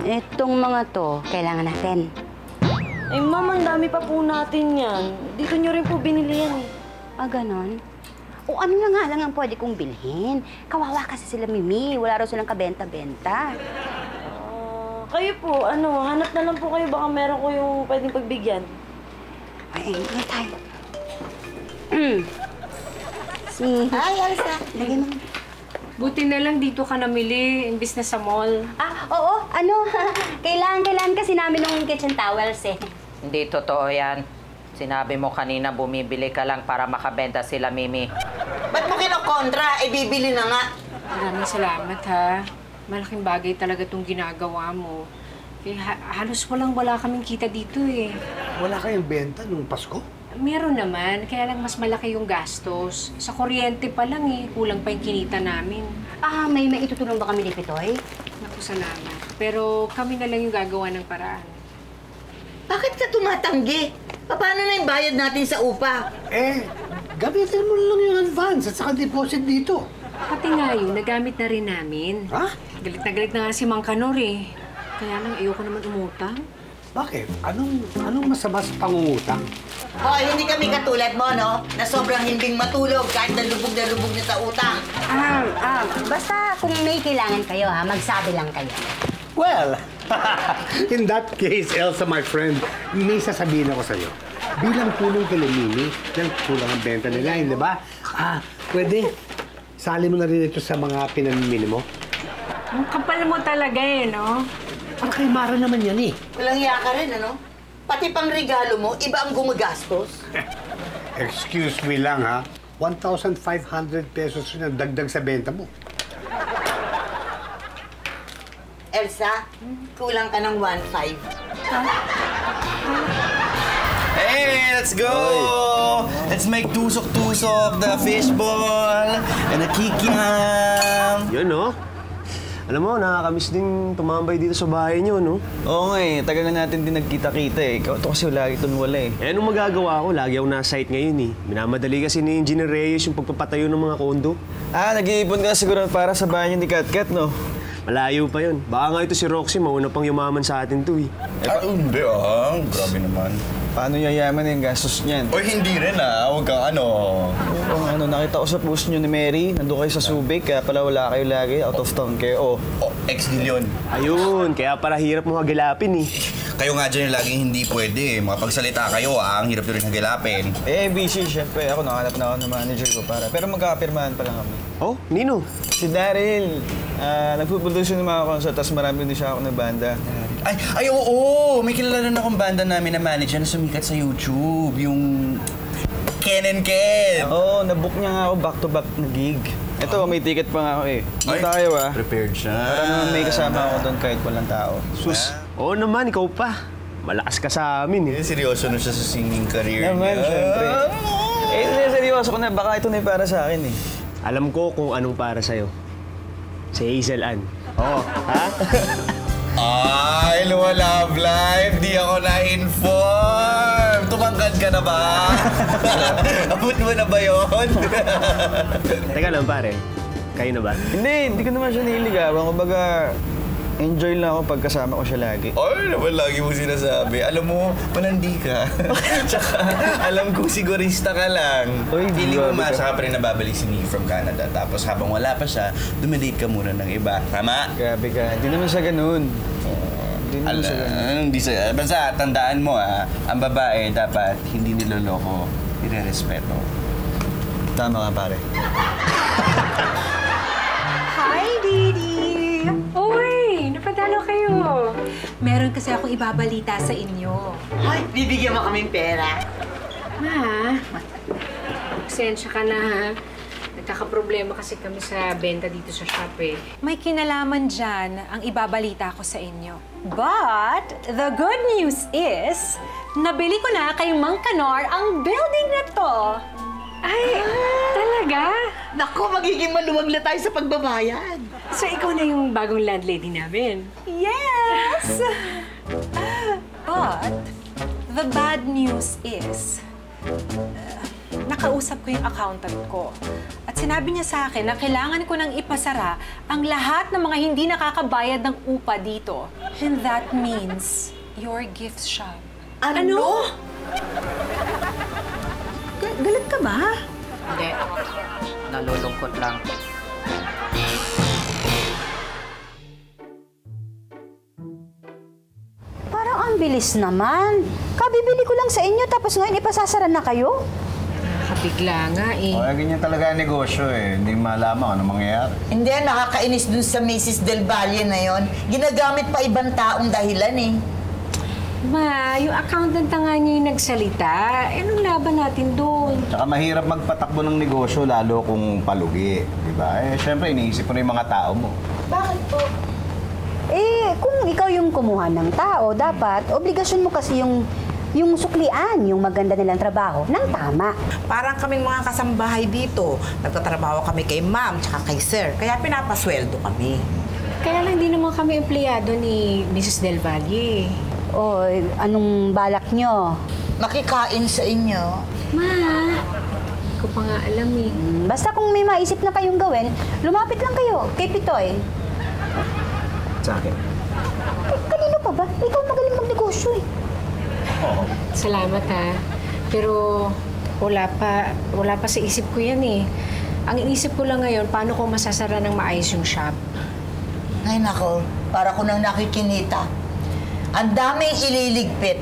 Itong mga to, kailangan natin. Ay, ma'am, ang dami pa po natin yan. Dito nyo rin po binili yan eh. Ah, ganon? O ano na nga lang ang pwede kong bilhin? Kawawa kasi sila, Mimi. Wala raw silang kabenta-benta. Kayo po, hanap na lang po kayo. Baka meron ko yung pwedeng pagbigyan. Ay, tayo. Ay, Elsa. Lagyan mo. Buti na lang dito ka namili, imbis na sa mall. Ah, oo. Kailangan kasi namin ng kitchen towels eh. Hindi totoo yan. Sinabi mo kanina bumibili ka lang para makabenta sila, Mimi. Ba't mo kinokontra? Eh, bibili na nga. Maraming salamat, ha. Malaking bagay talaga itong ginagawa mo. Halos wala kaming kita dito, eh. Wala kayong benta nung Pasko? Meron naman, kaya lang mas malaki yung gastos. Sa kuryente pa lang, eh. Kulang pa yung kinita namin. Ah, may maitutulong ba kami ni Pitoy? Naku, salamat. Pero kami na lang yung gagawa ng paraan. Bakit ka tumatanggi? Paano na yung bayad natin sa upa? Eh, gamitin mo lang yung advance at saka deposit dito. Pati nga yun, nagamit na rin namin. Ha? Galit na galit na nga si Mang Kanor, eh. Kaya lang, ayoko naman umutang. Bakit? Anong masama sa pangungutang? Hoy, hindi kami katulad mo, no? Na sobrang hinding matulog kahit nalubog na sa utang. Basta kung may kailangan kayo, ha, magsabi lang kayo. Well, in that case, Elsa, my friend, may sasabihin ako sa'yo. Bilang tulong kay Mimi, dahil kulang ang benta nila, hindi ba? Pwede, sali mo na rin ito sa mga pinamimili mo. Ang kapal mo talaga, eh, no? Para kay Mara naman yan, eh. Walang iya ka rin, ano? Pati pang regalo mo, iba ang gumagastos. Excuse me lang, ha? 1,500 pesos yun ang dagdag sa benta mo. Elsa, kulang ka ng 1,500. Hey, let's go! Let's make tusok-tusok, the fishball, and the kikiam. Yun, no? Alam mo, nakakamiss din tumambay dito sa bahay niyo, no? Oo nga eh, tagal na natin din nagkita-kita eh. Ikaw to kasi lagi ito wala eh. Eh, anong magagawa ko? Lagi ako nasa site ngayon, eh. Minamadali kasi ni Engineer Reyes yung pagpapatayo ng mga kondo. Nag-iipon ka siguro para sa bahay niyo ni Katkat, no? Malayo pa yun. Baka nga ito si Roxy, mauna pang yumaman sa atin to, eh. Hindi grabe naman. Paano yayaman yung gastos niyan? Oy, hindi rin huwag kang Nakita ko sa post niyo ni Mary, nandun kayo sa Subic, kaya pala wala kayo lagi, out of town kayo. ex-deal yun. Ayun, kaya para hirap mo hagilapin, eh. Kayo nga dyan yung laging hindi pwede. Makapagsalita kayo, ang hirap nyo rin hagilapin. Eh, busy, syempre. Ako, nakahanap na ako ng manager ko para. Pero magkakapirmahan pa lang kami. Oh, Nino? Si Daryl, nagpuproduce ng mga concert, tapos marami din siya ako ng banda. Ay, oo! May kilala na akong banda namin na manager na sumikat sa YouTube. Yung Ken and Ken. Oo, nabook niya nga ako back-to-back na gig. Ito, may ticket pa nga ako eh. Punta kayo Prepared siya. Para naman may kasama ako doon kahit walang tao. Sus, oo naman, ikaw pa. Malakas ka sa amin, eh. Seryoso na siya sa singing career Naman, niya. syempre. Seryoso ko na, baka ito na yung para sa akin eh. Alam ko kung anong para sa'yo. Si Hazel Ann. Oo, ha? Ay, Love Life! Di ako na-inform! Tumangkad ka na ba? Abot mo na ba yun? Teka lang, pare. Kayo na ba? Hindi ko naman siya nililigawan. Kumbaga, enjoy lang ako pagkasama ko siya lagi. Ay, naman lagi mo sinasabi. Alam mo, malandi ka. Tsaka, alam ko sigurista ka lang. Uy, Feeling ko grabe ka. masaka pa rin nababalik si Nick from Canada. Tapos habang wala pa siya, dumidate ka muna ng iba. Tama? Grabe ka. Hindi naman siya ganun. Hindi naman siya ganun. Hindi sa... Basta, tandaan mo ang babae dapat hindi niloloko, nire-respeto. Tama ka, pare. Hi, Didi! Uy, napadalo kayo. Meron kasi akong ibabalita sa inyo. Ay, bibigyan mo kaming pera. Ma, pasensya ka na ha. Nagkakaproblema kasi kami sa benta dito sa shop eh. May kinalaman dyan ang ibabalita ko sa inyo. But, the good news is, nabili ko na kay Mang Kanor ang building na to. Ay, talaga? Naku, magiging maluwag na tayo sa pagbabayad. So ikaw na yung bagong landlady namin? Yes! But, the bad news is, nakausap ko yung accountant ko. At sinabi niya sa akin na kailangan ko nang ipasara ang lahat ng mga hindi nakakabayad ng upa dito. And that means your gift shop. Ano? Galit ka ba? Hindi. Nalulungkot lang. Parang ang bilis naman. Kabibili ko lang sa inyo tapos ngayon ipasasara na kayo? Nakabigla nga eh. O, ganyan talaga ang negosyo eh. Hindi malaman ano mangyayari. Hindi, nakakainis dun sa Mrs. Del Valle na yon. Ginagamit pa ibang taong dahilan eh. Ma, yung accountant na nga niya yung nagsalita. Anong laban natin doon? Tsaka mahirap magpatakbo ng negosyo lalo kung palugi. Diba? Eh, syempre, iniisip mo na yung mga tao mo. Bakit po? Eh, kung ikaw yung kumuha ng tao, dapat obligasyon mo kasi yung suklian, yung maganda nilang trabaho, ng tama. Parang kaming mga kasambahay dito. Nagtatrabaho kami kay ma'am tsaka kay sir. Kaya pinapasweldo kami. Kaya lang di naman kami empleyado ni Mrs. Del Valle. O, anong balak nyo? Makikain sa inyo. Ma, ko pa nga alam eh. Basta kung may maisip na kayong gawin, lumapit lang kayo kay Pitoy. Sa akin. Kanino pa ba? Ikaw magaling magnegosyo eh. Salamat ha. Pero wala pa sa isip ko yan eh. Ang inisip ko lang ngayon, paano ko masasara ng maayos yung shop? Ay nako, para ko nang nakikinita. Ang daming ililigpit.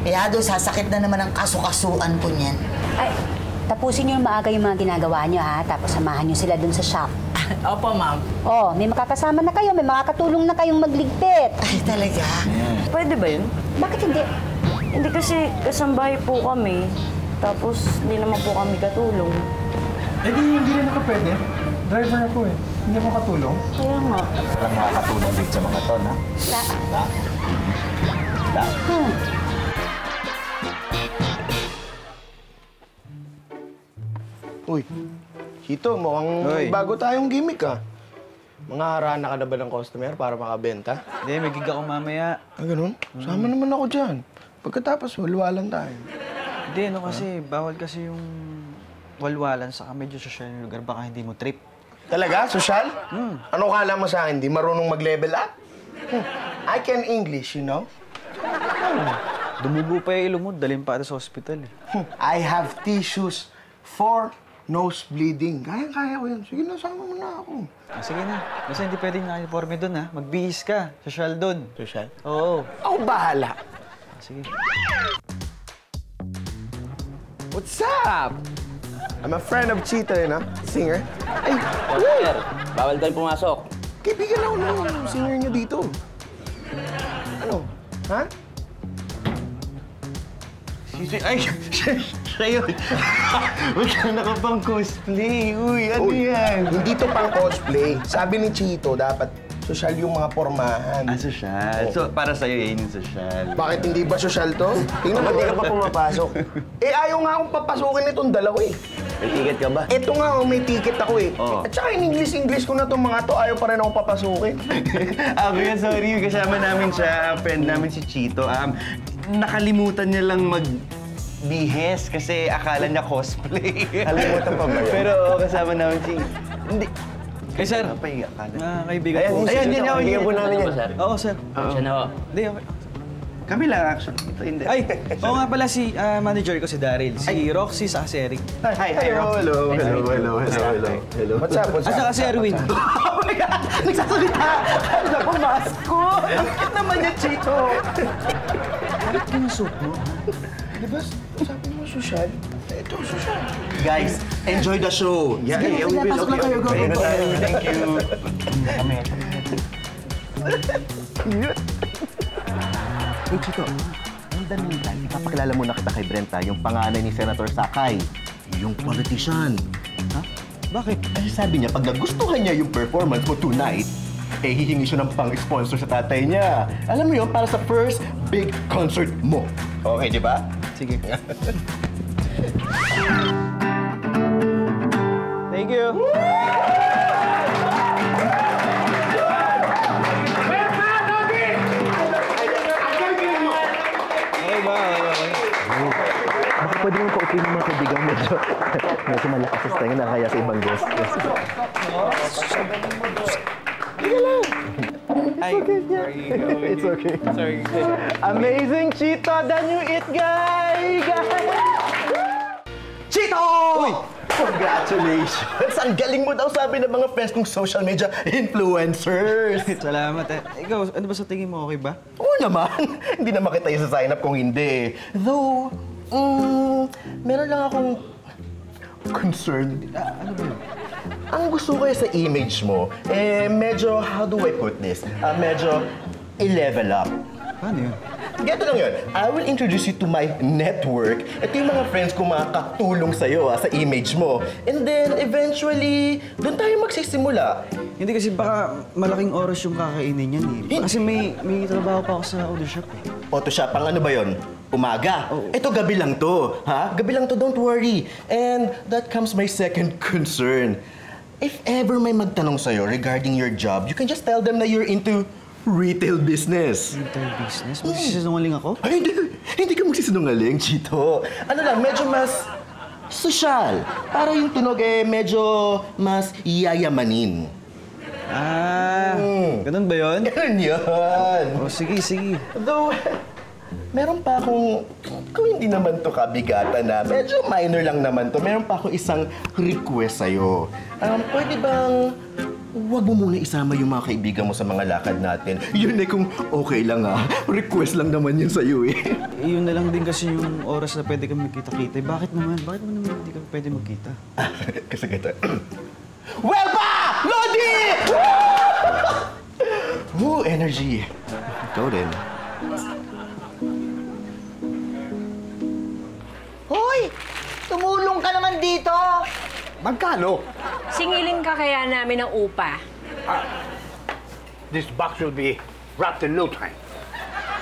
Kaya doon sasakit na naman ang kasukasuan po niyan. Ay, tapusin nyo maaga yung mga ginagawa nyo ha, tapos samahan nyo sila dun sa shop. Opo, ma'am. Oh, may makakasama na kayo, may makakatulong na kayong magligpit. Ay, talaga? Pwede ba yun? Bakit hindi? Hindi kasi kasambahay po kami. Tapos hindi naman po kami katulong. Eh di, hindi rin ako pwede. Driver ako eh. Hindi ako katulong. Kaya nga. Walang makakatulong dito sa mga to, na? Uy, Chito, mukhang bago tayong gimmick ah. Mga harana ka na ba ng customer para makabenta? Hindi, may gig ako mamaya. Ah, ganun? Sama naman ako dyan. Pagkatapos, walwalan tayo. Hindi, ano kasi, bawal kasi yung walwalan sa medyo social yung lugar. Baka hindi mo trip. Talaga? Sosyal? Ano kala mo sa akin? Di marunong mag-level up? I can English, you know? Dumugo pa yung ilong mo, dalhin pa ata sa hospital eh. I have tissues for nose bleeding. Kaya-kaya ko yan. Sige na, sama mo na ako. Ah, sige na. Basta hindi pwedeng naka-uniforme doon ha. Magbihis ka. Social doon. Social? Oo. Ako bahala. Ah, sige. What's up? I'm a friend of Chito, you know? Singer. Ay, Sir, bawal tayong pumasok. kaibigan ako ng singer niyo dito. Ano? Ha? Ay, siya yun. Huwag ka nakapang cosplay. Uy, ano yan? Hindi to pang cosplay. Sabi ni Chito, dapat sosyal yung mga pormahan. Ah, sosyal. So, para sa'yo yun yung sosyal. Bakit hindi ba sosyal to? Tingnan mo, hindi ka pa pumapasok. Eh, ayaw nga akong papasukin itong dalawa eh. May ticket ka ba? Ito nga, may ticket ako eh. Oh. At saka in English ko na itong mga to, ayaw pa rin ako papasukin. Ako yan, sorry. Kasama namin siya, friend namin si Chito. Nakalimutan niya lang magbihes kasi akala niya cosplay. Kalimutan pa ba yan? Pero kasama namin si... Hindi. Eh, sir. Napahinga ka na. Kaibigan Ayan, po. ayan, Sir, yan, kaibigan po namin yan. Sir? Oo, sir. Siya na ho. Hindi, okay. Kami lang, actually. Ito hindi. Ay, oo nga pala si manager ko si Daryl. Si Roxy sa si Eric. Hi, hello. What's up? At saka si Erwin. Oh my God! Nagsasalita! Kala ko masko! Ang cute naman niya, Chito! Bakit kinusok mo? Di ba, sabi mo sosyal? Ito, sosyal. Guys, enjoy the show. Yeah, we will. Pasok na kayo, go. Thank you. Hey, Chito. In the meantime, ipapakilala muna kita kay Brenta, yung panganay ni Senator Sakay. Yung politician. Ha? Bakit? Kasi sabi niya, pag nagustuhan niya yung performance mo tonight, eh hihingi siya ng pang-sponsor sa tatay niya. Alam mo yun, para sa first big concert mo. Okay, di ba? Sige. Thank you. Baka pwede mong paupo yung mga kaibigan medyo malakas sa tenga na kaya sa ibang guest. It's okay. Sorry. Amazing Chito, the new it guy! Chito! Uy! Congratulations! Ang galing mo daw sabi ng mga friends kong social media influencers! Salamat eh. Ikaw, ano ba sa tingin mo, okay ba? Oo naman! Hindi naman kita yung sign up kung hindi. Though, meron lang akong concern. Ano ba yun? Ang gusto ko sa image mo, medyo, how do I put this? Medyo i-level up. Paano yun? Ganito lang yun. I will introduce you to my network. Ito yung mga friends ko makakatulong sa'yo sa image mo. And then, eventually, doon tayo magsisimula. Hindi kasi baka malaking oras yung kakainin yan eh. Kasi may trabaho pa ako sa auto shop eh. Auto shop, ang ano ba yun? Umaga. Oo. Ito, gabi lang to. Ha? Gabi lang to, don't worry. And that comes my second concern. If ever may magtanong sa'yo regarding your job, you can just tell them na you're into retail business. Retail business? Magsisinungaling ako? Ay, hindi ka magsisinungaling, Chito. Ano lang, medyo mas sosyal. Para yung tunog medyo mas yayamanin. Ganun ba yun? Ganun yun. Oh, sige. Though, meron pa akong, kung hindi naman to kabigatan na, medyo minor lang naman to, meron pa akong isang request sa'yo. Pwede bang huwag mo muna isama yung mga kaibigan mo sa mga lakad natin? Yun kung okay lang request lang naman yun sa'yo Yun na lang din kasi yung oras na pwede kami magkita-kita. Bakit naman hindi kami pwede magkita? Kasi gata. Well pa! Lodi! Woo! Energy. Ikaw rin. Hoy! Tumulong ka naman dito! Magkano? Singilin ka kaya namin ng upa. This box will be wrapped in no time.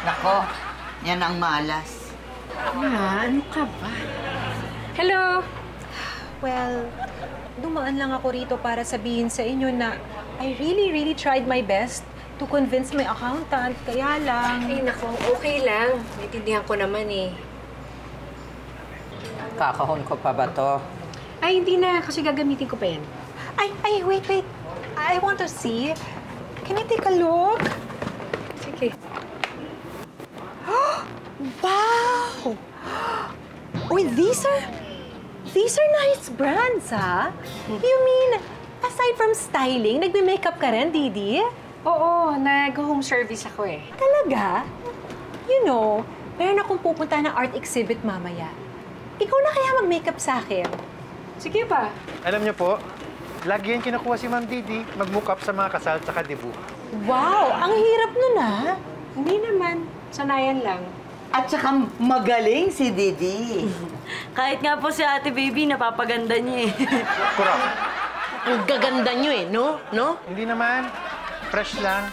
Nako, yan ang malas. Ano ka ba? Hello? Well, dumaan lang ako rito para sabihin sa inyo na I really tried my best to convince my accountant. Kaya lang... Ay, nako, okay lang. Naintindihan ko naman eh. Kakahon ko pa ba to? Ay, hindi na. Kasi gagamitin ko pa yan. Ay, wait. I want to see. Can I take a look? Sige. Wow! Uy, these are nice brands, ha? You mean, aside from styling, nagme-makeup ka rin, Didi? Oo, nag-home service ako eh. Talaga? You know, meron akong pupunta na art exhibit mamaya. Ikaw na kaya mag-makeup sa akin? Sige pa. Alam niyo po, lagi yan kinukuha si Ma'am Didi mag-mook up sa mga kasal at debut. Wow! Ang hirap nun, ha? Hindi naman. Sanayan lang. At saka magaling si Didi. Kahit nga po si Ate Baby, napapaganda niya eh. Kurang. Ang gaganda nyo no? No? Hindi naman. Fresh lang.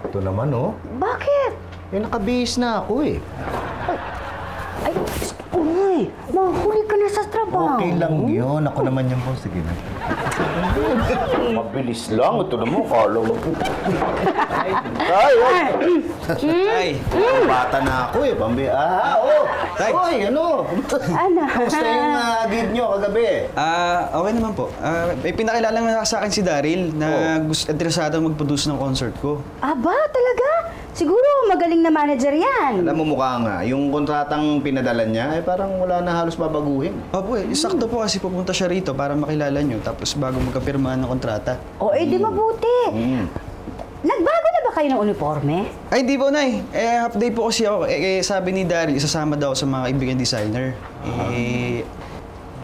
Ito naman, Bakit? nakabihis na ako Ay, uy, mahuli ka na sa trabaho. Okay lang yun. Ako naman yung boss. Sige na. Mabilis lang. Ito naman. Kala mo. Ay! Bata na ako Pambi. Tay! Oy, ano? Ano? Kamusta yung gig nyo kagabi? Okay naman po. May pinakilala nga sa akin si Daryl na interesado mag-produce ng concert ko. Aba, talaga? Siguro magaling na manager yan. Alam mo mukha nga, yung kontratang pinadala niya, parang wala na halos babaguhin. Opo sakto po kasi pupunta siya rito para makilala nyo tapos bago magkapirmahan ng kontrata. Di mabuti. Nagbago na ba kayo ng uniforme? Ay, di po, Nay. Half day po kasi ako. Sabi ni Daryl, isasama daw sa mga kaibigan designer.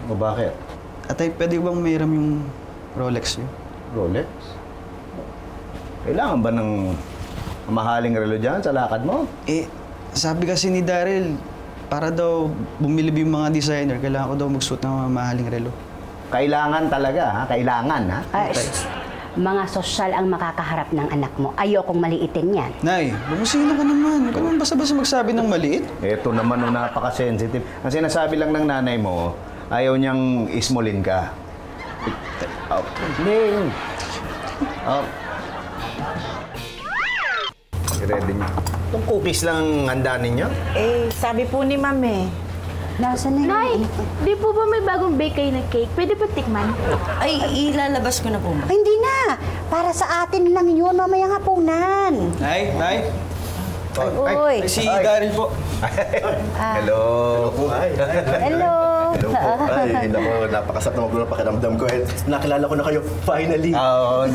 O bakit? Atay, pwede bang mayroon yung Rolex niyo? Rolex? Kailangan ba ng mahaling relo dyan sa lakad mo? Sabi kasi ni Daryl, para daw bumili yung mga designer, kailangan ko daw magsuot ng mga mahaling relo. Kailangan talaga, ha? Kailangan, ha? Mga sosyal ang makakaharap ng anak mo. Ayokong maliitin yan. Nay, bumusino ka naman. Huwag ka naman basta-basta magsabi ng maliit. Ito naman napaka-sensitive. Ang sinasabi lang ng nanay mo, ayaw niyang ismulin ka. I-ready niyo. Itong cookies lang handa ninyo? Eh, sabi po ni Ma'am eh. Nasaan na Nay, di po ba may bagong bake kayo na cake? Pwede po tikman? Ay, ilalabas ko na po. Ay, hindi na. Para sa atin lang yun, mamayang hapunan. Nay, Nay. Uy. Si Daryl po. Hello. Hello. Hello po. Ay, naku, napakasarap na magulo pakiramdam ko. Eh, nakilala ko na kayo, finally. Oo,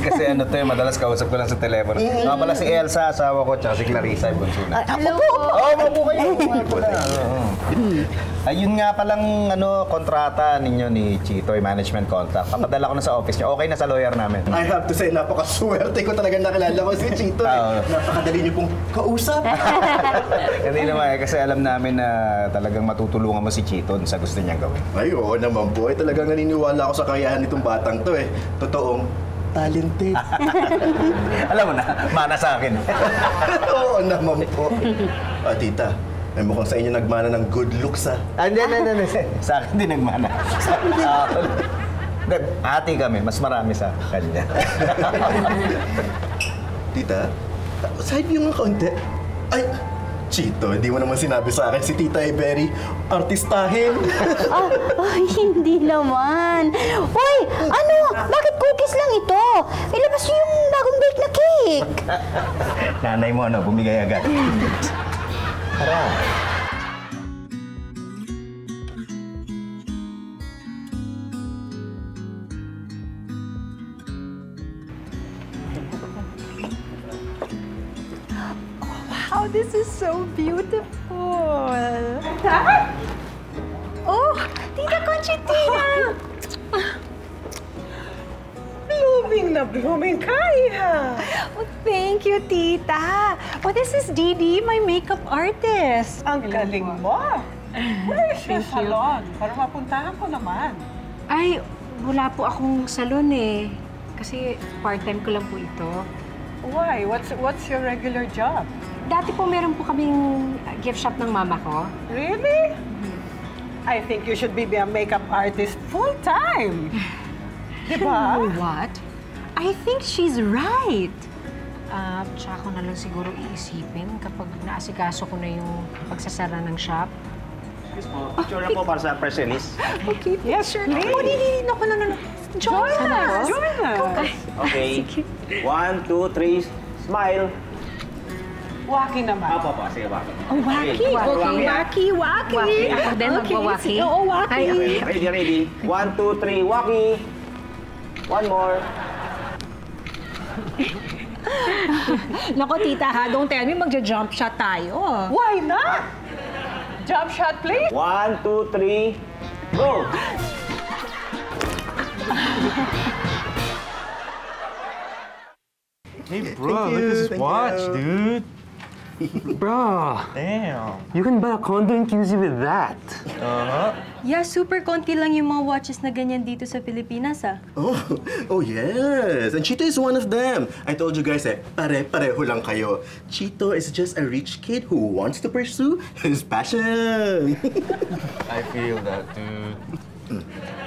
kasi ano to, madalas kausap ko lang sa telepono. Nga pala si Elsa, asawa ko, tsaka si Clarissa, yung bunso na. Hello po. Oo, mabuo kayo. Ayun nga palang kontrata ninyo ni Chito, yung management contract. Papadala ko na sa office niyo. Okay na sa lawyer namin. I have to say, napakaswerte ko talaga nakilala ko si Chito. Napakadali niyo pong kausap. Hindi naman kasi alam namin na talagang matutulungan mo si Chito sa gusto niyang gawin. Ay, oo naman po. Ay, talagang naniniwala ako sa kakayahan nitong batang to eh. Totoong talented. Alam mo na, mana sa akin. Oo naman po. Tita, ay mukhang sa inyo nagmana ng good looks Hindi. Sa akin din nagmana. Ati kami, mas marami sa kanya. Tita, side view nga kaunti. Ay, Chito, hindi mo naman sinabi sa akin si Tita ay very artistahin. Hindi naman. Uy, ano? Bakit cookies lang ito? Ilabas niyo yung bagong bake na cake. Nanay mo, bumigay agad. Tara. Wow, this is so beautiful. Oh, Tita Conchitina! Blooming na blooming kayo. Oh, thank you, Tita. Oh, this is Didi, my makeup artist. Ang galing mo. Where is your salon? Para mapuntahan ko naman. Ay, wala po akong salon eh. Kasi part-time ko lang po ito. Why? What's your regular job? Dati po meron po kaming gift shop ng mama ko. Really? I think you should be a makeup artist full-time. Diba? What? I think she's right. Tsaka ko na lang siguro iisipin kapag naasikaso ko na yung pagsasara ng shop. Excuse mo, picture na po para sa press release. Okay, yes, sure. please. Oh, no. Join us. Join us. Okay. 1, 2, 3, smile. Waki naman. Apo, sige, waki. Oh, waki. Waki. Ako din magwa-waki. Oo, waki. Okay, ready. 1, 2, 3, waki. One more. Nako, Tita, ha? Don't tell me magja-jump shot tayo. Why not? Jump shot, please. 1, 2, 3, go! Hey, bro, look at this watch, dude. Bro, Damn. you can buy a condo in QC with that. Yeah, super konti lang yung mga watches na ganyan dito sa Pilipinas, ah. Oh yes. And Chito is one of them. I told you guys pare-pareho lang kayo. Chito is just a rich kid who wants to pursue his passion. I feel that, dude.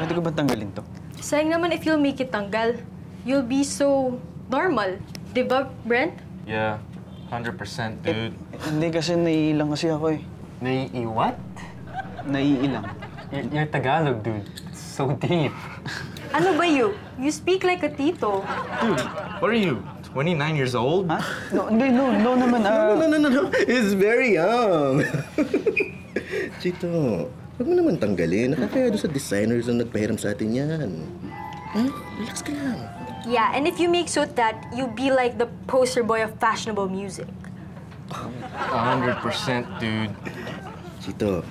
Pwede ko ba tanggalin to? Sayang naman if you'll make it tanggal. You'll be so normal. Diba, Brent? Yeah, 100%, dude. Hindi kasi naiilang kasi ako eh. What? Naiilang. You're Tagalog, dude. So deep. Ano ba you? You speak like a tito. Dude, what are you, 29 years old? Ha? No naman. No. He's very young. Chito, huwag mo naman tanggalin. Nakakaya doon sa designers na nagpahiram sa atin yan. Relax ka lang. Yeah, and if you make suit that, you'll be like the poster boy of fashionable music. 100%, dude. Chito,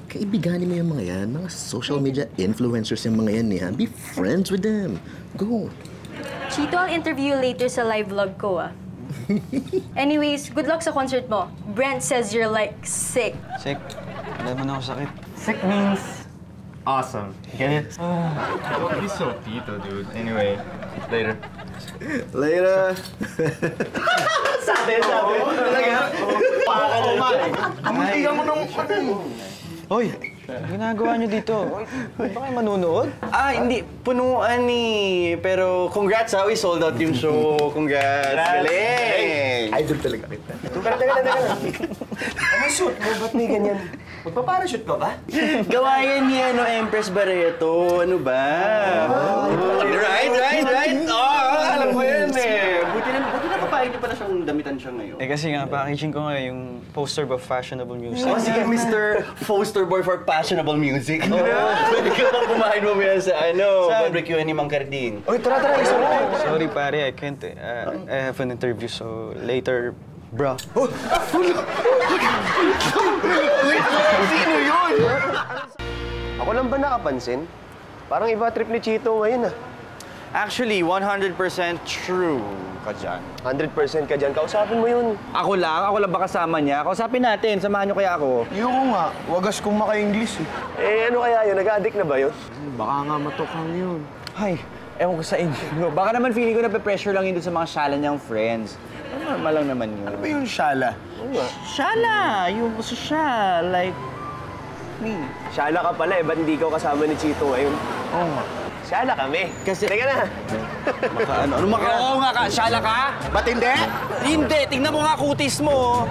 kaibiganin mo yung mga yan. Mga social media influencers yung mga yan eh. Be friends with them. Go. Chito, I'll interview you later sa live vlog ko, ah. Anyways, good luck sa concert mo. Brent says you're like sick. Sick? Wala man ako sakit. Sick means awesome. Get it? Don't be so tito, dude. Anyway, later. Later. Sabi. Talaga? Paka naman. Ang muntigan mo nung... Hoy, Ginagawa niyo dito? Ba kayo manunood? Hindi. Punuan Pero congrats we sold out yung show. Congrats. Galing! Idol talaga kita. Teka. Ano shoot mo? Ba't may ganyan? Magpaparashoot ka ba? Gawayan ni Empress Barreto. Ano ba? Right? Alam mo yan Buti na papayag niyo pala siyang damitan siya ngayon. Kasi nga, packaging ko nga yung poster of fashionable music. Sige, Mr. Poster Boy for Fashionable Music. Pwede ka bang kumain mo yan sa barbecue ni Mang Carding? Oy, tara, isa mo. Sorry pare, I can't. I have an interview, so later, bro. Sino yun? Ako lang ba nakapansin? Parang iba trip ni Chito ngayon Actually, 100% true ka dyan. 100% ka dyan. Kausapin mo yun. Ako lang ba kasama niya? Kausapin natin, samahan niyo kaya ako. Yung nga, wagas kong maka-English ano kaya yun? Nag-addict na ba yun? Baka nga matukhang yun. Ay, ewan ko sa inyo. Baka naman feeling ko nape-pressure lang yun doon sa mga shala niyang friends. Normal lang naman yun. Ano ba yung shala? Shala! Yung social, like me. Shala ka pala ba't hindi ka kasama ni Chito ngayon? Oo nga. Shala kami. Kasi... Teka na. Oo nga ka? Shala ka? Ba't hindi? Hindi! Tingnan mo nga kutis mo.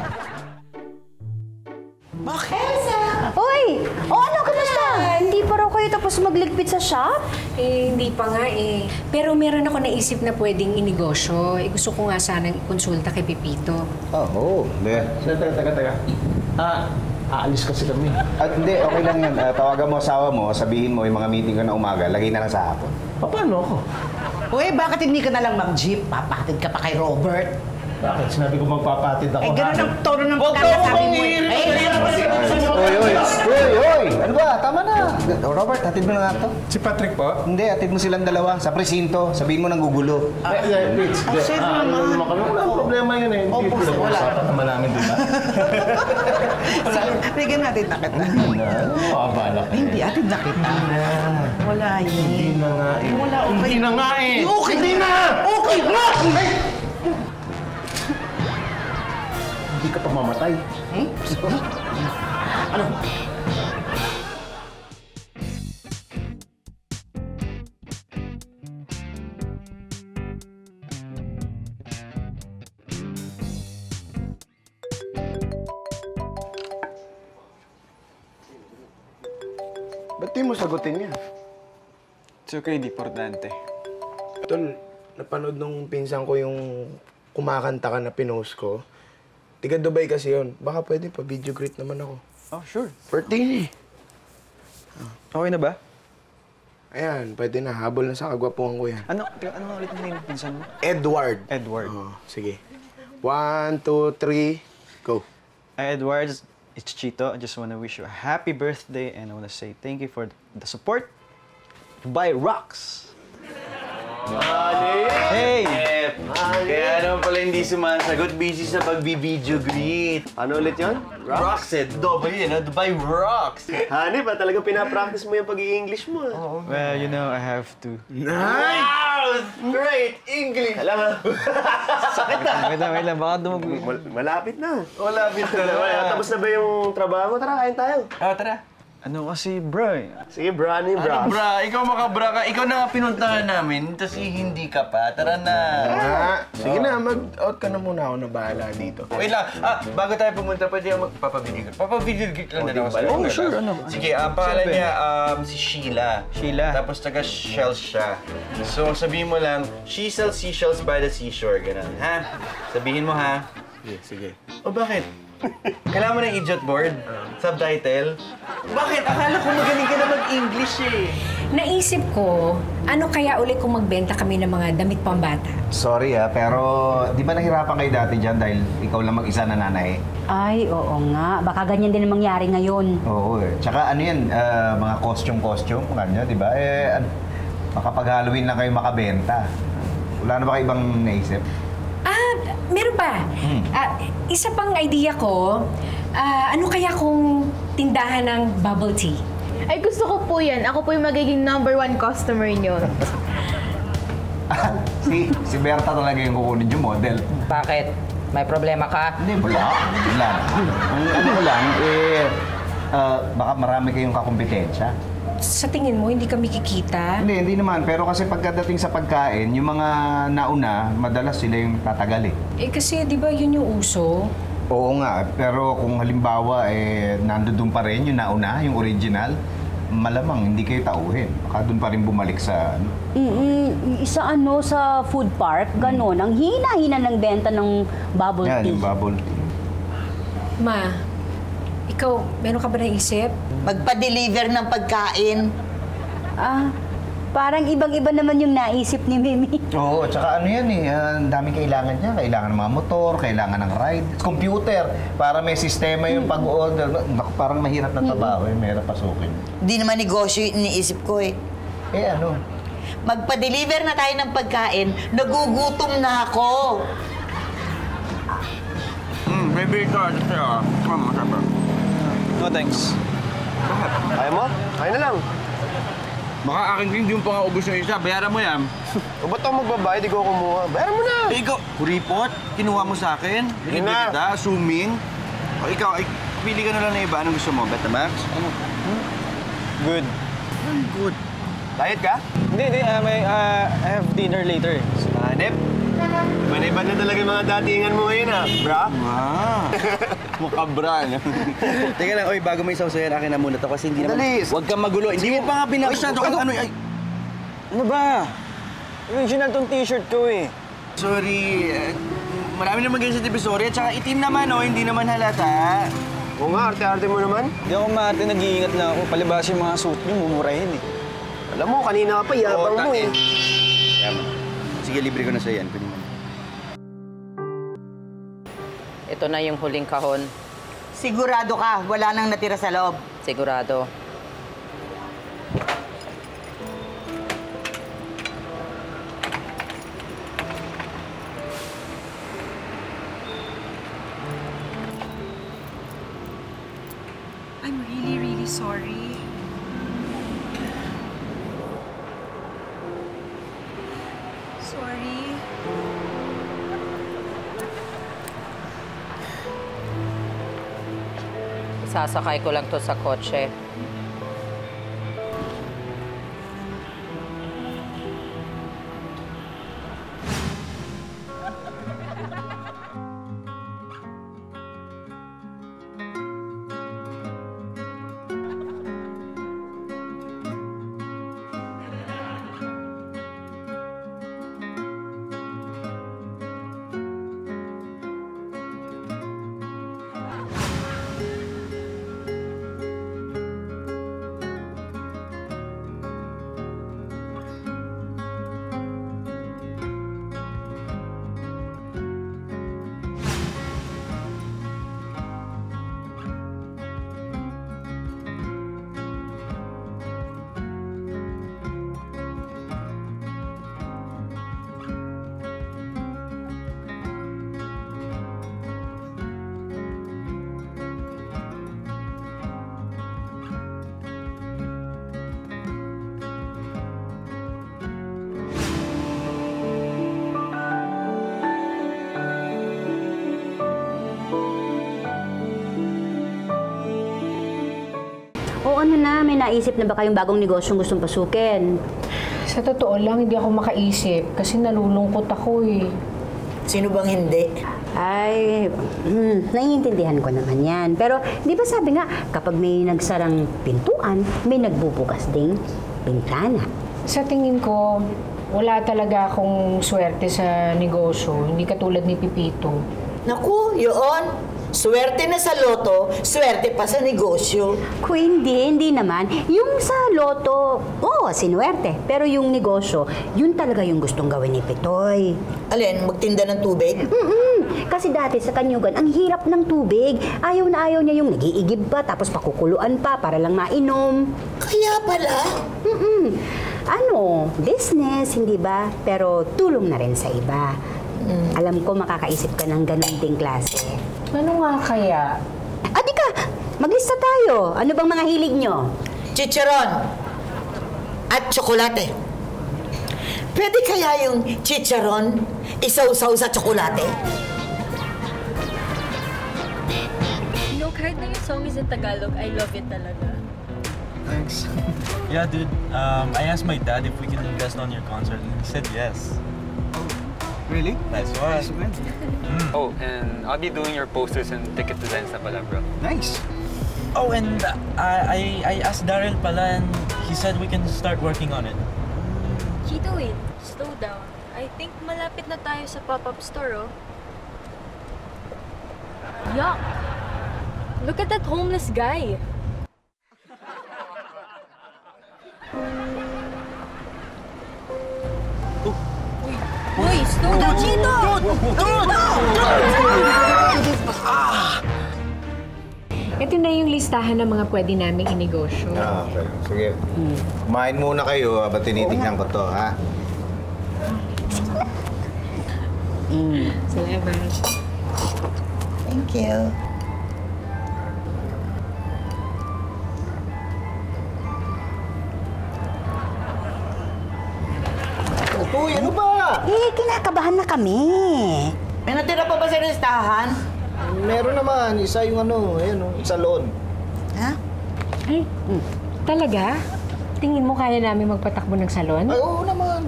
Elsa! Uy! Ano? Kamusta? Hindi pa raw kayo tapos magligpit sa shop? Hindi pa nga Pero meron ako naisip na pwedeng inegosyo. Gusto ko nga sanang ikonsulta kay Pepito. Hindi. Teka. Aalis kasi kami. At hindi, okay lang yun. Tawagan mo asawa mo, sabihin mo yung mga meeting ko na umaga, lagay na lang sa hapon. Paano ako? Uy, bakit hindi ka na lang mag-jeep? Papatid ka pa kay Robert. Bakit? Sinabi ko magpapatid ako. Ganun ang tono ng pagkakasabi mo. Oy! Ano ba? Tama na. Robert, hatid mo na nga to. Si Patrick po? Hindi, hatid mo silang dalawa sa presinto. Sabihin mo nang gugulo. Wala akong problema yun Hindi pinag-uusapan naman namin, di ba? Bigyan natin na kita. Abala ka. Hindi, atid na kita. Wala yun. Hindi na nga Wala, okay. Hindi na nga Okay. Hindi na! Okay na! Hindi ka pa mamatay. Ano? Ba't di mo sagutin yan? It's okay, di importante. Tol, napanood nung pinsan ko yung kumakanta ka na pinost ko. Tiga Dubai kasi yun. Baka pwede pa video greet naman ako. Oh, sure. Birthday niya Okay na ba? Ayan, pwede na. Habol na sa kagwapuhan ko yan. Ano nga ulit ang name ng pinsan mo? Edward. Edward. Sige. 1, 2, 3, go. Edward, it's Chito. I just want to wish you a happy birthday and I want to say thank you for the support. Dubai rocks! Hey! Kaya naman pala hindi sumasagot. Busy sa pagbi-video greet. Ano ulit yun? Rocks eh. Dubai rocks. Honey, ba talagang pinapractice mo yung pag-i-English mo? Well, you know, I have to. Wow! Great English! Alam sakit na. Wait lang. Baka Malapit na. Malapit na. Tapos na ba yung trabaho mo? Tara, kain tayo. Tara. Ano kasi, bro? Sige, bra. Ano yung bra? Ano, bra? Ikaw makabra ka. Ikaw na nga pinuntahan namin, tapos hindi ka pa. Tara na. Sige na, mag-out ka na muna. Ako na bahala dito. Wait lang. Bago tayo pumunta, pwede ako magpapavideo. Papavideo lang din ako sa'yo. Oh, sure. Ano? Sige, ang pangalan niya, si Sheila. Tapos taga Shells siya. So, sabihin mo lang, she sells seashells by the seashore. Ganun, ha? Sabihin mo, ha? Sige. O, bakit? Kailangan mo ng idiot board? Subtitle? Bakit? Akala ko magaling ka na mag-English Naisip ko, ano kaya uli kung magbenta kami ng mga damit pambata? Sorry pero di ba nahirapan kayo dati dyan dahil ikaw lang mag-isa nanay? Ay, oo nga. Baka ganyan din ang mangyari ngayon. Oo Tsaka ano yan, mga costume, ganyan, di ba? Baka pag Halloween lang kayo makabenta. Wala na ba kayo ibang naisip? Meron pa. Isa pang idea ko, ano kaya kung tindahan ng bubble tea? Ay, gusto ko po yan. Ako po yung magiging #1 customer niyo. Si Berta talaga yung kukunin yung model. Bakit? May problema ka? Hindi, wala. Ang ano ko lang, baka marami kayong kakumpetensya. Sa tingin mo, hindi kami kikita? Hindi naman. Pero kasi pagkadating sa pagkain, yung mga nauna, madalas sila yung tatagal eh. Eh kasi, di ba yun yung uso? Oo nga, pero kung halimbawa, nandoon pa rin yung nauna, yung original, malamang hindi kayo tauhin. Baka doon pa rin bumalik sa sa food park, gano'n. Ang hina-hina ng benta ng bubble yan, tea. yung bubble tea. Ma, ikaw, meron ka ba naisip? Magpa-deliver ng pagkain. Parang ibang-iba naman yung naisip ni Mimi. Oo, at saka ano yan ang daming kailangan niya. Kailangan ng mga motor, kailangan ng ride, computer, para may sistema yung pag-order. Naku, parang mahirap na trabaho mahirap pasukin. Di naman negosyo yung iniisip ko eh. Ano? Magpa-deliver na tayo ng pagkain, nagugutom na ako. Baby, ito. Masarap. No, thanks. Kaya mo? Kaya na lang. Baka akin din yung pang-ubos yung isa. Bayaran mo yan. O ba't ako magbabayad? Di ko kumuha. Bayaran mo na! Ikaw, kuripot, kinuha mo sa akin. Hindi Binibigyan na. kita, assuming. O ikaw, pili ka na lang na iba. Anong gusto mo? Betamax? Ano? Good. Good. Diet ka? Hindi. I have dinner later. Hanep? Iba na talaga yung mga datingan mo ngayon, bra? Mukha bra, no? Teka lang, oy, bago may sausayan, akin na muna to kasi hindi naman... Huwag kang magulo. Hindi mo pa nga binaksan. Ano ba? Original tong t-shirt ko eh. Sorry. Marami naman ganyan sa Divisoria. Tsaka itim naman, hindi naman halata. Oo nga, arte-arte mo naman. Hindi ako maarte, nag-iingat na ako. Palibas yung mga suit niyo, mumurahin eh. Alam mo, kanina ka pa, yabang mo eh. Sige, libre ko na sa yan. Ito na yung huling kahon. Sigurado ka, wala nang natira sa loob. Sigurado. I'm really sorry. Sorry. Sasakay ko lang to sa kotse. O ano na, may naisip na ba kayong bagong negosyong gustong pasukin? Sa totoo lang, hindi ako makaisip kasi nalulungkot ako eh. Sino bang hindi? Ay, naiintindihan ko naman yan. Pero di ba sabi nga, kapag may nagsarang pintuan, may nagbubukas ding bintana. Sa tingin ko, wala talaga akong swerte sa negosyo. Hindi katulad ni Pipito. Naku, yun. Swerte na sa loto, swerte pa sa negosyo. Kung hindi naman. Yung sa loto, sinuwerte. Pero yung negosyo, yun talaga yung gustong gawin ni Pitoy. Alin, magtinda ng tubig? Kasi dati sa Kanyugan, ang hirap ng tubig. Ayaw na ayaw niya yung nag-iigib pa, tapos pakukuluan pa para lang mainom. Kaya pala? Business, hindi ba? Pero tulong na rin sa iba. Alam ko makakaisip ka ng ganun ding klase. Ano nga kaya? Di ka, maglista tayo. Ano bang mga hilig nyo? Chicharon at tsokolate. Pwede kaya yung chicharon isaw-saw sa tsokolate? Kahit na yung song is in Tagalog. I love it talaga. Thanks. Yeah, dude. I asked my dad if we can invest on your concert, and he said yes. Really? That's why. Oh, and I'll be doing your posters and ticket designs na pala, bro. Nice. Oh, and I asked Daryl pala, and he said we can start working on it. Chito, wait. Slow down. I think malapit na tayo sa pop-up store, oh. Yuck! Look at that homeless guy. Uy, slow down, Chito! Ito na yung listahan ng mga pwede naming inegosyo. Okay. Sige. Kumain muna kayo habang tinitignan ko to, ha? Salamat. Thank you. Uy, ano ba? Kinakabahan na kami. May natira pa ba sa listahan? Meron naman. Isa yung ayan salon. Ha? Ay, talaga? Tingin mo kaya namin magpatakbo ng salon? Ay, oo naman.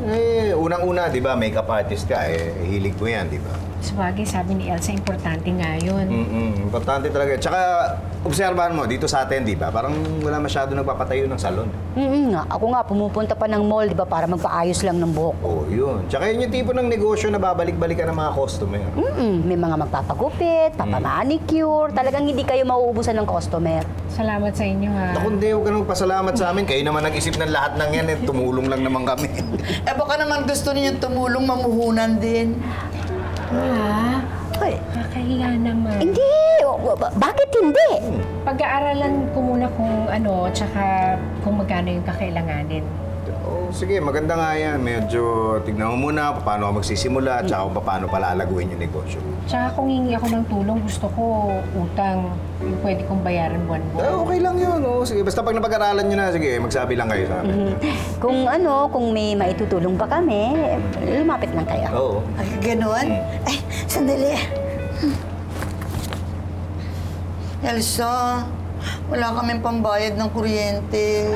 Unang-una, di ba, makeup artist ka. Hilig ko yan, di ba? Sabagay, sabi ni Elsa, importante nga yun. Importante talaga. Tsaka, obserbahan mo, dito sa atin, di ba? Parang wala masyado nagpapatayo ng salon. Nga. Ako nga, pumupunta pa ng mall, di ba, para magpaayos lang ng buhok. Oo, yun. Tsaka yun yung tipo ng negosyo na babalik-balikan ng mga customer. May mga magpapagupit, papamanicure. Talagang hindi kayo mauubusan ng customer. Salamat sa inyo, ha? Ako hindi, huwag ka nang pasalamat sa amin. Kayo naman nag-isip ng lahat ng yan. Tumulong lang naman kami. Baka naman gusto niyo tumulong, mamuhunan din. Kakahiya naman. Hindi! Bakit hindi? Pag-aaralan ko muna kung tsaka kung magkano yung kakailanganin. Sige, maganda nga yan. Medyo tignan mo muna paano ka magsisimula, tsaka kung paano palalaguin yung negosyo. Tsaka kung hingi ako ng tulong, gusto ko utang yung pwede kong bayaran buwan-buwan. Okay lang yun. Sige, basta pag napag-aralan nyo na, sige, magsabi lang kayo sa amin. Kung may maitutulong pa kami, lumapit lang kayo. Oo. Ganon? Ay, sandali. Elsa, wala kaming pambayad ng kuryente.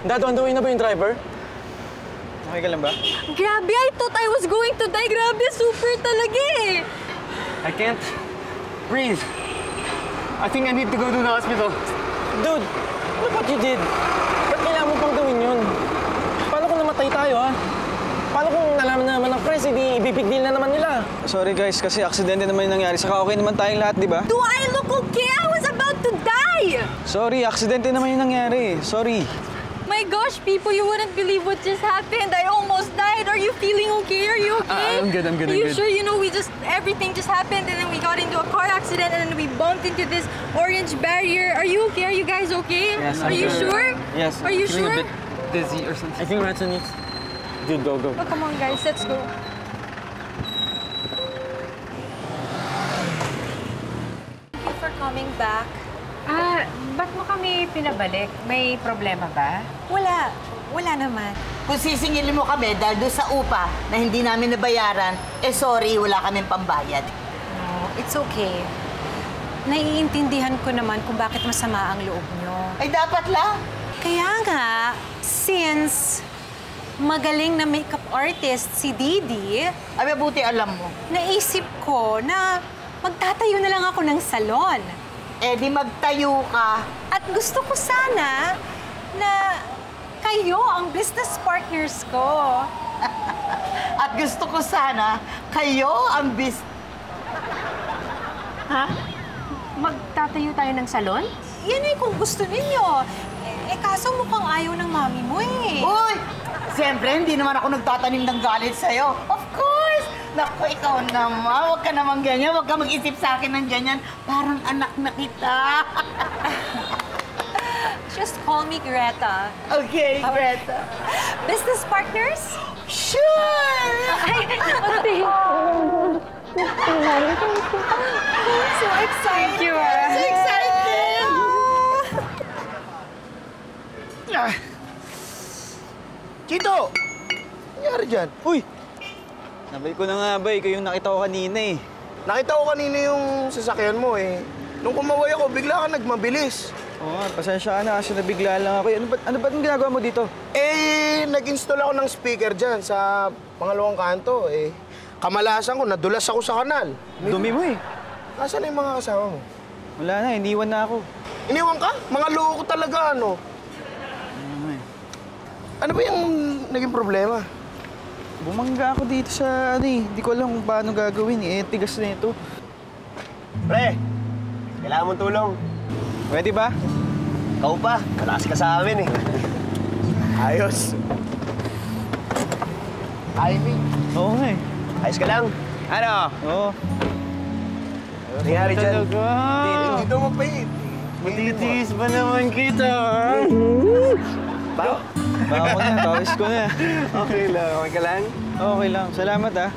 Dad, on the way na ba yung driver? Okay ka lang ba? Grabe, I thought I was going to die. Grabe, super talaga eh. I can't breathe. I think I need to go to the hospital. Dude, look what you did. Ba't kailangan mo pang gawin yun? Paano kung namatay tayo, ha? Paano kung nalaman na naman ng press, ibibig deal na naman nila? Sorry guys, kasi aksidente naman yung nangyari. Saka okay naman tayong lahat, di ba? Do I look okay? I was about to die! Sorry, aksidente naman yung nangyari. Sorry. My gosh, people, you wouldn't believe what just happened. I almost died. Are you feeling okay? Are you okay? I'm good, I'm good, Are you I'm good. sure? You know, everything just happened and then we got into a car accident and then we bumped into this orange barrier. Are you okay? Are you guys okay? Yes, Are you sure? Yes. Are you Feeling sure? a bit dizzy or something. I think Ransom needs... Dude, go. Oh, come on, guys. Let's go. Thank you for coming back. Ba't mo kami pinabalik? May problema ba? Wala naman. Kung sisingilin mo kami dahil doon sa upa na hindi namin nabayaran, sorry, wala kaming pambayad. No, it's okay. Naiintindihan ko naman kung bakit masama ang loob nyo. Ay, dapat lang. Kaya nga, since magaling na makeup artist si Didi, ay, mabuti alam mo. Naisip ko na magtatayo na lang ako ng salon. Di magtayo ka. At gusto ko sana na kayo ang business partners ko. At gusto ko sana kayo ang Ha? Magtatayo tayo ng salon? Yan kung gusto ninyo. Kaso mukhang ayaw ng mami mo eh. Uy! Siyempre, hindi naman ako nagtatanim ng galit sa'yo. Of course! Naku, ikaw naman. Huwag ka naman ganyan. Huwag ka mag-isip sa akin ng ganyan. Parang anak na kita. Just call me Greta. Okay, Greta. Business partners? Sure! Ay, so excited. Thank you. So excited! Chito! Nangyari dyan? Uy! Nabay ko na nga ba, ikaw yung nakita ko kanina eh. Nakita ko kanina yung sasakyan mo eh. Nung kumaway ako, bigla ka nagmabilis. Oo nga, pasensya ka na kasi nabigla lang ako. Ano ba yung ginagawa mo dito? Eh, nag-install ako ng speaker dyan sa pangalawang kanto eh. Kamalasan ko, nadulas ako sa kanal. Dumi mo eh. Nasaan na yung mga kasama mo? Wala na, iniwan na ako. Iniwan ka? Mga loko talaga, ano? Ano ba yung naging problema? Bumangga ako dito sa hindi ko alam kung paano gagawin eh. Tigas na ito. Pre, kailangan mong tulong. Pwede ba? Ikaw pa, malakas ka sa amin eh. Ayos. Ivy? Oo nga eh. Ayos ka lang? Ano? Oo. Nangyari dyan? Dito mo pa eh. Matitiis ba naman kita? Bao? Bao ko na, tawis ko na. Okay lang, okay ka lang? Okay lang, salamat ah.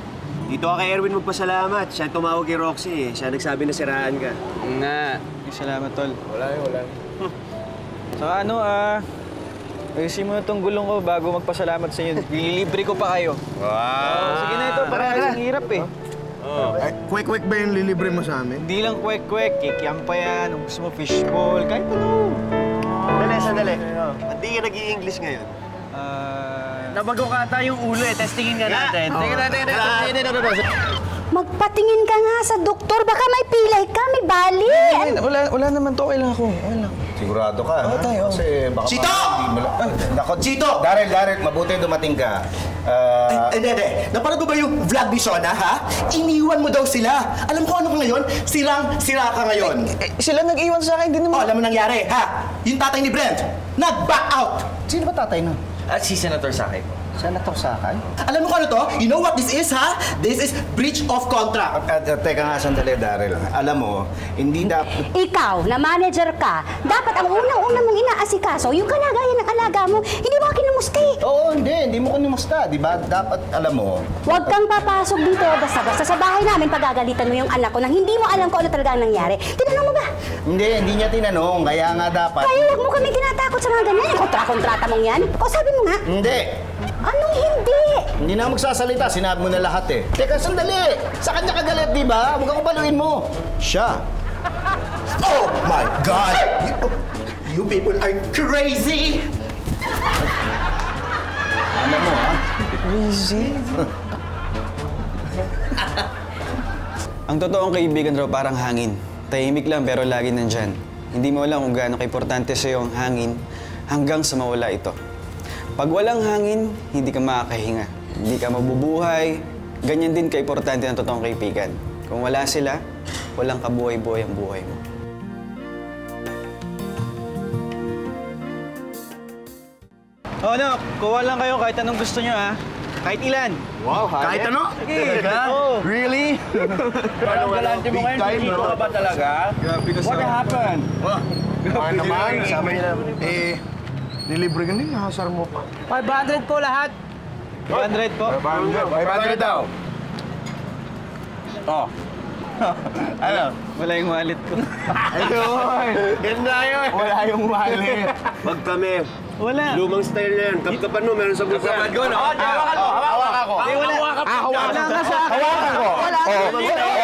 Dito ka kay Erwin magpasalamat. Siya tumawag kay Roxy eh. Siya nagsabi na siraan ka. Nga. Salamat, tol. Wala. Saka ayusin mo na itong gulong ko bago magpasalamat sa inyo. Lilibre ko pa kayo. Wow! Sige na ito, parang ang hirap eh. Kwek-kwek ba yung lilibre mo sa amin? Hindi lang kwek-kwek, kikiam pa yan. Kung gusto mo fishball, kahit ano. Sandali. Hindi ka nag-i-English ngayon. Nabago ka ata yung ulo eh. Testingin ka natin. Magpatingin ka nga sa doktor. Baka may pilay ka, may bali. Wala naman to. Okay lang ako. Okay lang. Sigurado ka, ha? tayo. Kasi baka... Chito! Nako, Chito! Daryl, mabuti dumating ka. Hindi. Napanood mo ba yung vlog ni Shona, ha? Iniwan mo daw sila. Alam ko ano ka ngayon? Sira ka ngayon. Sila nag-iwan sa akin, hindi naman... alam mo nangyari, ha? Yung tatay ni Brent, nag-back out. Sino ba tatay nun? Si Senator Sakay po. Senator Sakay? Alam mo kung ano to? You know what this is, ha? This is breach of contract. Teka nga, sandali, Daryl. Alam mo, hindi dapat... Ikaw, na manager ka, dapat ang unang-una mong inaasikaso, yung kalagayan ng alaga mo, hindi mo kinumusta eh. Oo, hindi mo kinumusta. Di ba? Dapat, alam mo... Huwag kang papasok dito basta-basta sa bahay namin pagagalitan mo yung anak ko nang hindi mo alam kung ano talaga ang nangyari. Tinanong mo ba? Hindi niya tinanong. Kaya nga dapat... Kaya huwag mo kami tinatakot sa mga ganyan. Yung kontrata mong yan. O sabi mo nga. Hindi. Anong hindi? Hindi na magsasalita. Sinabi mo na lahat eh. Teka, sandali. Sa kanya kagalit, di ba? Huwag ako baluin mo. Siya. Oh my God! You people are crazy! Alam mo, ha? Crazy? Ang totoong kaibigan raw parang hangin. Tahimik lang pero lagi nandyan. Hindi mo alam kung gaano kaimportante sa'yo ang hangin hanggang sa mawala ito. Pag walang hangin, hindi ka makakahinga. Hindi ka mabubuhay. Ganyan din kaimportante ng totoong kaibigan. Kung wala sila, walang kabuhay-buhay ang buhay mo. Oh, no. Kuha lang kayo kahit anong gusto nyo, ha? Kahit ilan. Wow, Kahit ano? Sige. Oh. Really? Parang galante mo ngayon, dito ka ba talaga? What happened? Grabe naman, naman. sabi niya, nilibre ka din, nahasar mo pa. 500 po lahat. 500 po. 500 daw. Oh. Ano? Wala yung wallet ko. Ayun! Ganda yun! Wala yung wallet. Wag kami. Wala. Lumang style na yan. Kapkapan mo, meron sa buka. Kapag ko, no? Hawakan ko. Wala. Hawakan Wala nga sa akin. Hawakan ko. Wala.